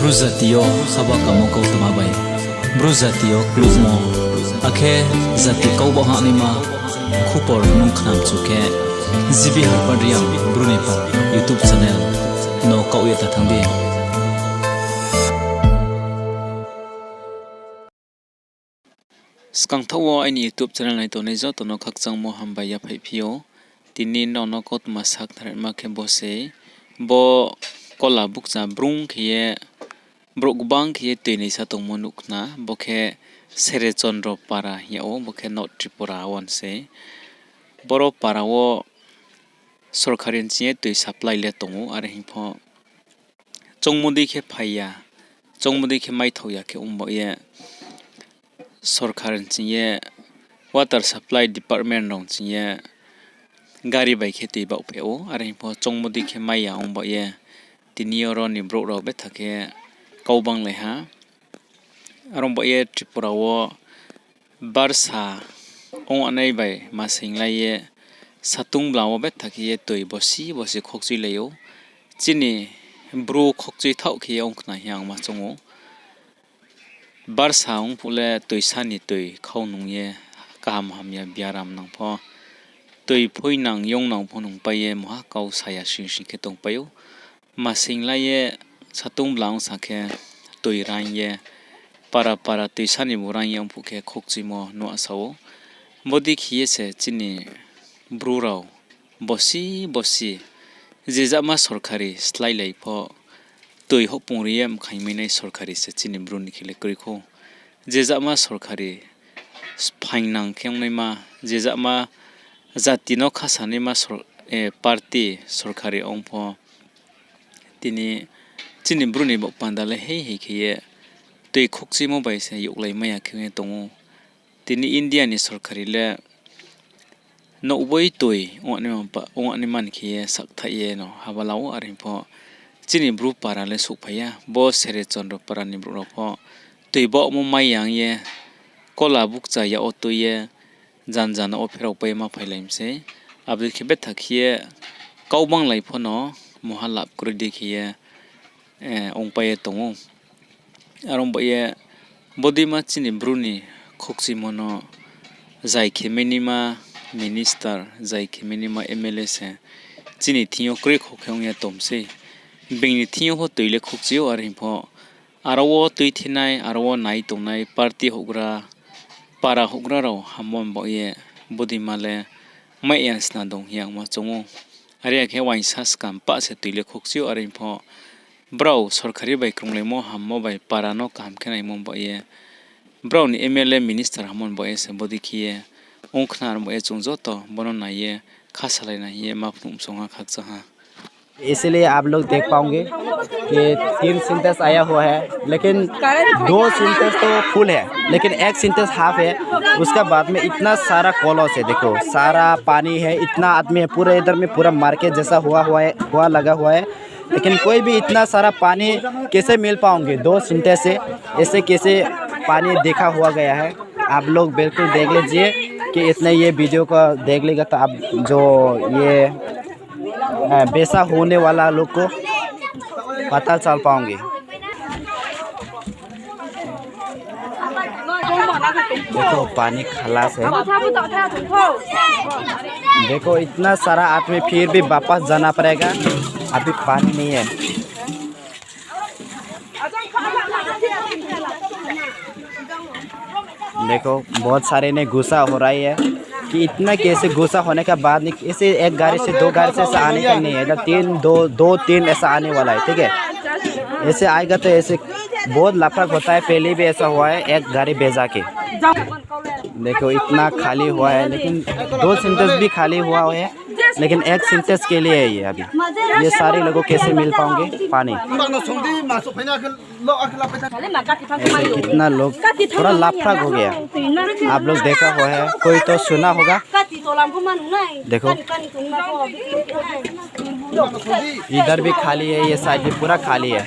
Bruzatio khaba kamo kau tamabai Bruzatio kluzmo akhe zati kau boha nima khupor nung khnam chuke zibi harpariam brunipa YouTube channel no kau yata thangdi skang thawo ani YouTube channel nai to nei zo to no khakchang mo hamba ya phai phio tinin no no kot ma sak thar ma khe bose bo kola bukcha brung khiye brokbang khiye tini satong monukna bokhe sere chondro para yao bokhe not tripura onse boro parawo sorkarin chiye tui supply le tongu are hipho chongmudi khe phaiya chongmudi khe mai thoya khe umbo ye sorkarin chiye water supply department rong chiye gari bai khe tui ba pheo are hipho chongmudi khe mai ya umbo ye tinioro ni brok ro be thake kaubang leha arombo ye tripura wo barsa ong anai bai masing laye satung blawo be thakiye toi bosi khokchi leyo chini bru khokchi thau khiye ong khna hyang ma chongo barsa ong pule toi sani toi khaunung ye kam hamya biaram nang pho toi phoinang yong nang phonung paye moha kau saya sing ke tong payo masing laye satung blang sakhe toi ran ye para toi sani burang yang phuke khokchi mo no asawo modi khiye se chini brurao bosi jejama sorkari slai lai pho toi hopungriam khaiminai sorkari se chini bruni khile korikho jejama sorkari phainang khengnai ma jejama jatino khasani ma party sorkari ongpho tini chini bruni bo pandale hei khiye tui khokchi mo bai se yoklai maya khenge tongo tini india ni sorkari le no boi tui ongani man khiye sakthaye no habalao arimpo chini bru para le sukhaya bo sere chondro para ni bru pho tui bo mo mayang ye kola bukcha ya otoye janjana ofero pai ma phailaimse abdi khebe thakhiye kaubang lai pho no mohalap kuri dekhiye ongpaye tongo arombo ye bodima chini bruni khokchi mono jai khemenima minister jai khemenima mla se chini thiyo kre khokhyong ya tomse bingni thiyo ho toile khokchio arimpo arawo tui thinai arawo nai tongnai party hogra para hogra ro hamon bo ye bodima le mai yansna dong yang ma chongo are khe waisas kam pa se toile khokchio arimpo brau sorkari bai krunglemo hammo bai parano kam khenai mom bo ye brau ni mla minister hamon bo ye se bodi khiye ongkhnar mo e chungjo to bono na ye khasalai na ye mapnum songa khakcha ha इसलिए आप लोग देख पाओगे कि 3 syntax आया हुआ है लेकिन 2 सिंटेक्स तो फुल है लेकिन 1 सिंटेक्स हाफ है उसका बाद में इतना सारा कॉलस है देखो सारा पानी है इतना आदमी है पूरे इधर में पूरा मार्केट जैसा हुआ लगा हुआ है लेकिन कोई भी इतना सारा पानी कैसे मिल पाओगे 2 सिंटेक्स से ऐसे कैसे पानी देखा हुआ गया है आप लोग बिल्कुल देख लीजिए कि इतने ये वीडियो को देख लेगा तो आप जो ये बेसा होने वाला लोग को पता चल पाओगे देखो पानी खलास है देखो इतना सारा आदमी फिर भी वापस जाना पड़ेगा अभी पानी नहीं है देखो बहुत सारे ने गुस्सा हो रही है कि इतना कैसे गुस्सा होने के बाद नहीं ऐसे एक गाड़ी से 2 गाड़ी से ऐसा आने का नहीं है इधर 3 ऐसा आने वाला है ठीक है ऐसे आएगा तो ऐसे बहुत लफड़ा होता है पहले भी ऐसा हुआ है एक गाड़ी भेजा के देखो इतना खाली हुआ है लेकिन 2 सिंटेक्स भी खाली हुआ है लेकिन 1 सिंटेक्स के लिए है ये अभी ये सारे लोगों कैसे मिल पाओगे पानी कितना लोग पूरा लाफड़ा हो गया आप लोग देखा हुआ है कोई तो सुना होगा देखो इधर भी खाली है ये साइड भी पूरा खाली है